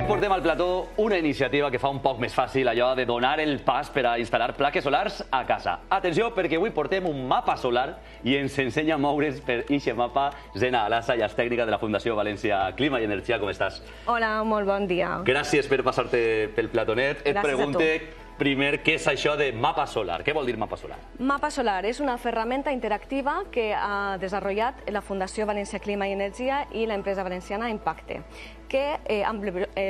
portem al plató una iniciativa que fa un poc més fàcil allò de donar el pas per a instal·lar plaques solars a casa. Atenció, perquè avui portem un mapa solar i ens ensenya a moure's per eixe mapa Zena Alassa, ja és tècnica de la Fundació València Clima i Energia. Com estàs? Hola, molt bon dia. Gràcies per passar-te pel platonet. Et pregunte primer què és això de mapa solar. Què vol dir mapa solar? Mapa solar és una ferramenta interactiva que ha desenvolupat la Fundació València Clima i Energia i l'empresa valenciana Impacte, que amb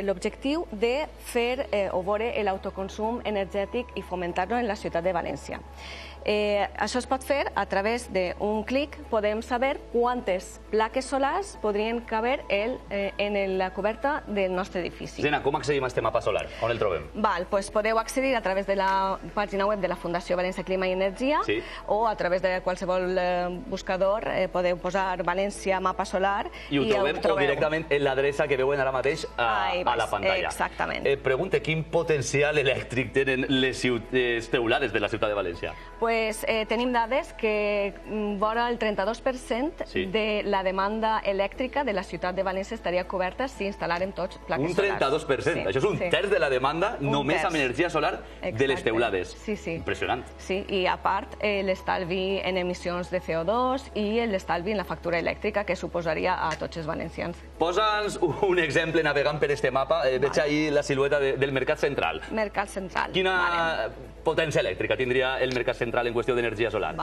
l'objectiu de fer o veure l'autoconsum energètic i fomentar-lo en la ciutat de València. Això es pot fer a través d'un clic. Podem saber quantes plaques solars podrien caber en la coberta del nostre edifici. Zena, com accedim a aquest mapa solar? On el trobem? Podeu accedir a través de la pàgina web de la Fundació València Clima i Energia o a través de qualsevol buscador. Podeu posar València Mapa Solar i ho trobeu. O directament en l'adreça que veuen ara mateix a la pantalla. Exactament. Pregunta, quin potencial elèctric tenen les teulades de la ciutat de València? Tenim dades que vora el 32% de la demanda elèctrica de la ciutat de València estaria coberta si instal·làrem tots plaques solars. Un 32%? Això és un terç de la demanda només amb energia solar de les teulades. Sí. Impressionant. Sí, i a part l'estalvi en emissions de CO2 i l'estalvi en la factura elèctrica que suposaria a tots els valencians. Posa'ns un exemple navegant per este mapa. Veig ahir la silueta del Mercat Central. Mercat Central. Quina potència elèctrica tindria el Mercat Central en qüestió d'energia solar?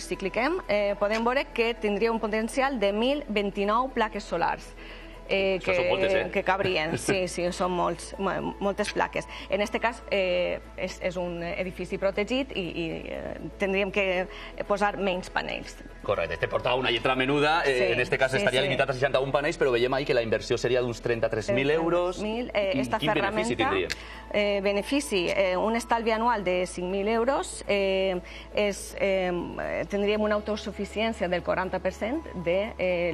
Si cliquem, podem veure que tindria un potencial de 1.029 plaques solars. Que cabrien. Sí, són moltes plaques. En aquest cas és un edifici protegit i tindríem que posar menys panells. Correcte, te portava una lletra menuda, en aquest cas estaria limitat a 61 panells, però veiem ahir que la inversió seria d'uns 33.000 euros. Quin benefici tindríem? Benefici, un estalvi anual de 5.000 euros, tindríem una autosuficiència del 40% de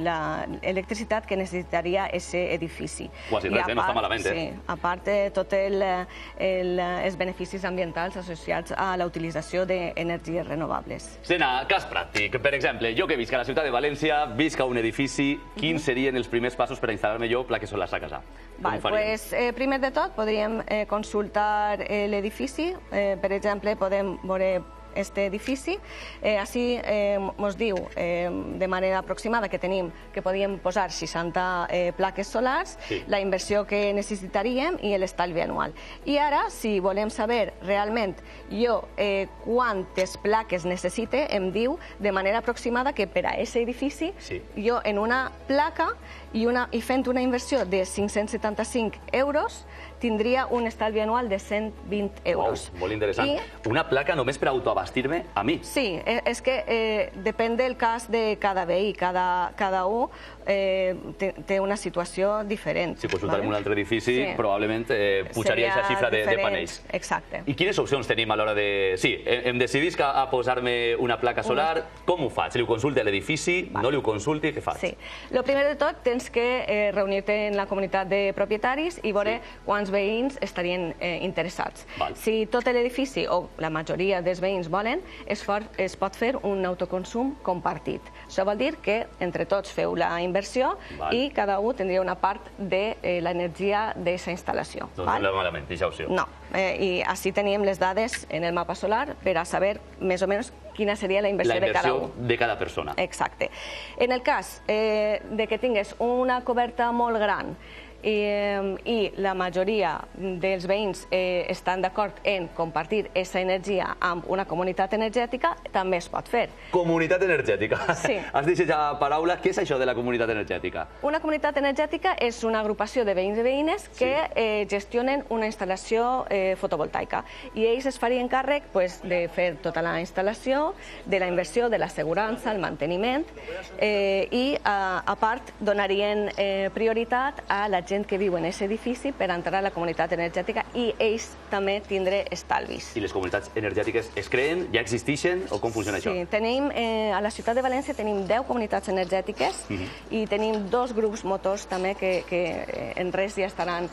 l'electricitat que necessitaria aquest edifici. Quasi res, no està malament. Sí, a part de tots els beneficis ambientals associats a la utilització d'energies renovables. Zena, cas pràctic. Per exemple, jo que visc a la ciutat de València, visc a un edifici, quins serien els primers passos per a instal·lar-me jo plaques solars a casa? Primer de tot, podríem consultar l'edifici. Per exemple, podem veure este edifici. Així ens diu de manera aproximada que podíem posar 60 plaques solars, la inversió que necessitaríem i l'estalvi anual. I ara, si volem saber realment quantes plaques necessite, em diu de manera aproximada que per a aquest edifici jo en una placa i fent una inversió de 575 euros tindria un estalvi anual de 120 euros. Molt interessant. Una placa només per autoabastir-me a mi? Sí, és que depèn del cas de cada veí. Cada un té una situació diferent. Si consultarem un altre edifici, probablement pujaria aquesta xifra de panells. Exacte. I quines opcions tenim a l'hora de... Sí, em decidisc a posar-me una placa solar, com ho faig? Li ho consulte a l'edifici? No li ho consulti? Què faig? Sí. El primer de tot, tens que reunir-te en la comunitat de propietaris i veure quants veïns estarien interessats. Si tot l'edifici o la majoria dels veïns volen, es pot fer un autoconsum compartit. Això vol dir que entre tots feu la inversió i cada un tindria una part de l'energia d'aquesta instal·lació. Doncs no és malament, aquesta opció. No, i així teníem les dades en el mapa solar per a saber més o menys quina seria la inversió de cada un. De cada persona. Exacte. En el cas de que tingués una coberta molt gran i la majoria dels veïns estan d'acord en compartir aquesta energia amb una comunitat energètica, també es pot fer. Comunitat energètica. Sí. Has dit la paraula. Què és això de la comunitat energètica? Una comunitat energètica és una agrupació de veïns i veïnes que gestionen una instal·lació fotovoltaica i ells es farien càrrec de fer tota la instal·lació, de la inversió, de l'assegurança, el manteniment i a part donarien prioritat a la gent que viu en aquest edifici per entrar a la comunitat energètica i ells també tindre estalvis. I les comunitats energètiques es creen? Ja existeixen? O com funciona això? Sí, tenim, a la ciutat de València tenim 10 comunitats energètiques i tenim 2 grups motors també que en res ja estaran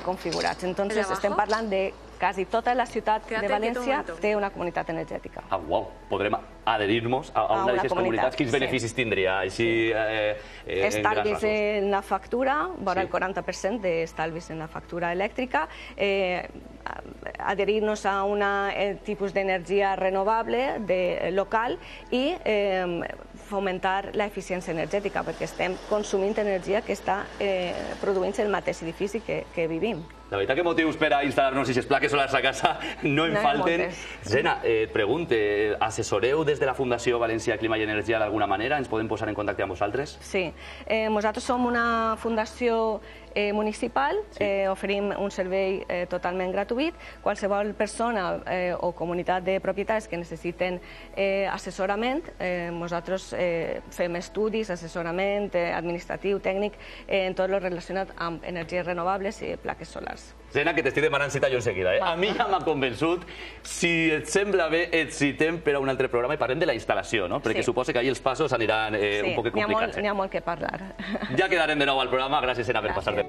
configurats. Entonces estem parlant de quasi tota la ciutat de València té una comunitat energètica. Ah, uau, podrem adherir-nos a una d'aquestes comunitats. Quins beneficis tindria? Estalvis en la factura, vora el 40% d'estalvis en la factura elèctrica, adherir-nos a un tipus d'energia renovable local i fomentar l'eficiència energètica, perquè estem consumint energia que està produint-se en el mateix edifici que vivim. La veritat que motius per a instal·lar-nos aquestes plaques solars a casa no en falten. Zena, et pregunto, assessoreu des de la Fundació València Clima i Energia d'alguna manera? Ens podem posar en contacte amb vosaltres? Sí, nosaltres som una fundació municipal, oferim un servei totalment gratuït. Qualsevol persona o comunitat de propietaris que necessiten assessorament, nosaltres fem estudis, assessorament administratiu, tècnic, en tot el relacionat amb energies renovables i plaques solars. Zena, que t'estic demanant cita jo en seguida. A mi ja m'ha convençut. Si et sembla bé, et citem per a un altre programa i parlem de la instal·lació, no? Perquè suposo que ahir els passos aniran un poc complicats. N'hi ha molt que parlar. Ja quedarem de nou al programa. Gràcies, Zena, per passar-te.